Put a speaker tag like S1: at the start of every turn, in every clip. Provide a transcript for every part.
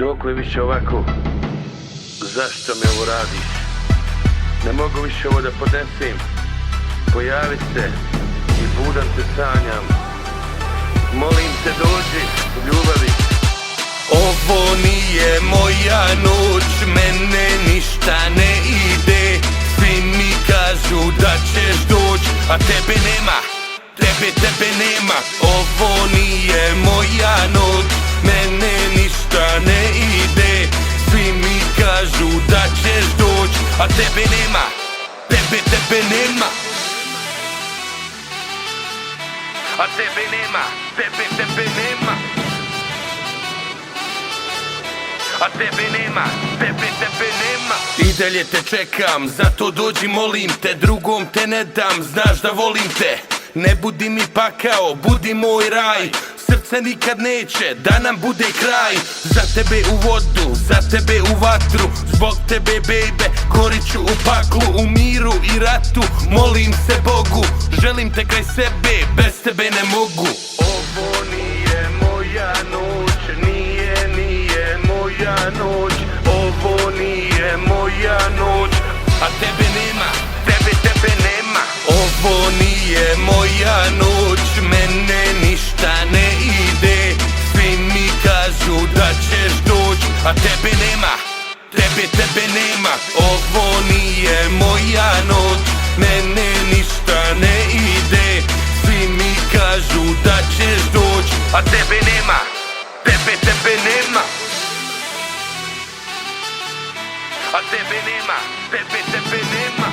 S1: Dokle više ovako? Zašto mi ovo radiš? Ne mogu više ovo da podnesem. Pojavi se i budan te sanjam. Molim te dođi u ljubavi.
S2: Ovo nije moja noć, mene ništa ne ide. Svi mi kažu da ćeš doć, a tebe nema, tebe nema. Ovo nije moja noć, mene ništa ne ide. Svi mi kažu da ćeš doć, a tebe nema, tebe nema. A tebe nema, tebe nema. A tebe nema, tebe nema. I dalje te čekam, zato dođi molim te. Drugom te ne dam, znaš da volim te. Ne budi mi pakao, budi moj raj. Srce nikad neće da nam bude kraj. Za tebe u vodu, za tebe u vatru. Zbog tebe baby, gorit ću u paklu. U miru i ratu, molim se Bogu. Želim te kraj sebe, bez tebe ne mogu.
S1: Ovo nije moja noć, nije moja noć. Ovo nije moja noć,
S2: a tebe nema, tebe nema. Ovo nije moja noć, mene ništa ne ide. Svi mi kažu da ćeš doć, a tebe nema, tebe nema. Ovo nije moja noć, mene ništa ne ide. Svi mi kažu da ćeš doć, a tebe nema, tebe nema. A tebe nema, tebe nema.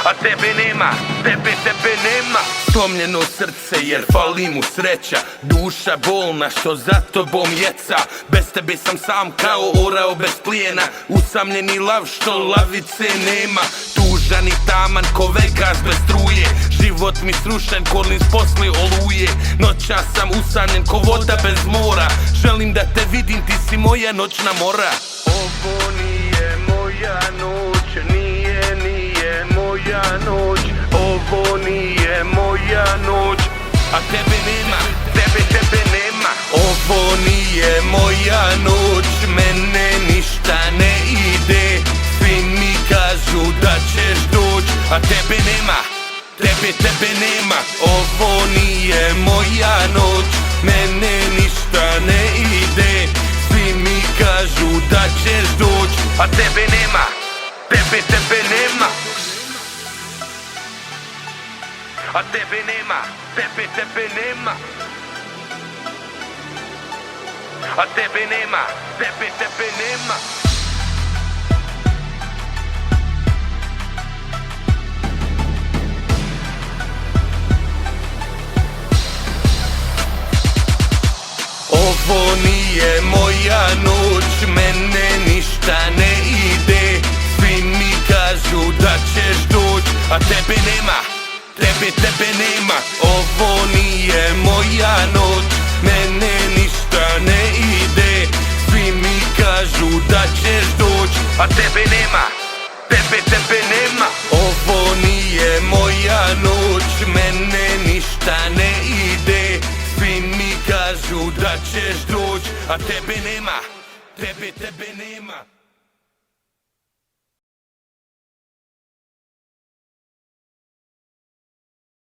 S2: A tebe nema, tebe nema. Slomljeno srce jer fali mu sreća. Duša bolna što za tobom jeca. Bez tebe sam sam kao orao bez plijena. Usamljeni lav što lavice nema. Tužan i taman ko Vegas bez struje. Život mi srušen ko niz posle oluje. Noća sam usamljen ko voda bez mora. Želim da te vidim, ti si moja noćna mora.
S1: Ovo nije moja noć, nije moja noć. Ovo nije moja noć,
S2: a tebe nema, tebe nema. Ovo nije moja noć, mene ništa ne ide. Svi mi kažu da ćeš doć, a tebe nema, tebe nema. Ovo nije moja noć, mene ništa ne ide. Svi mi kažu da ćeš doć, a tebe nema, tebe nema. A tebe nema, tebe nema. A tebe nema, tebe nema. Ovo nije moja noć, mene ništa ne ide. Svi mi kažu da ćeš doć, a tebe nema, tebe nema. Ovo nije moja noć, mene ništa ne ide. Svi mi kažu da ćeš doć, a tebe nema, tebe nema. Ovo nije moja noć, mene ništa ne ide. Svi mi kažu da ćeš doć, a tebe nema, tebe nema.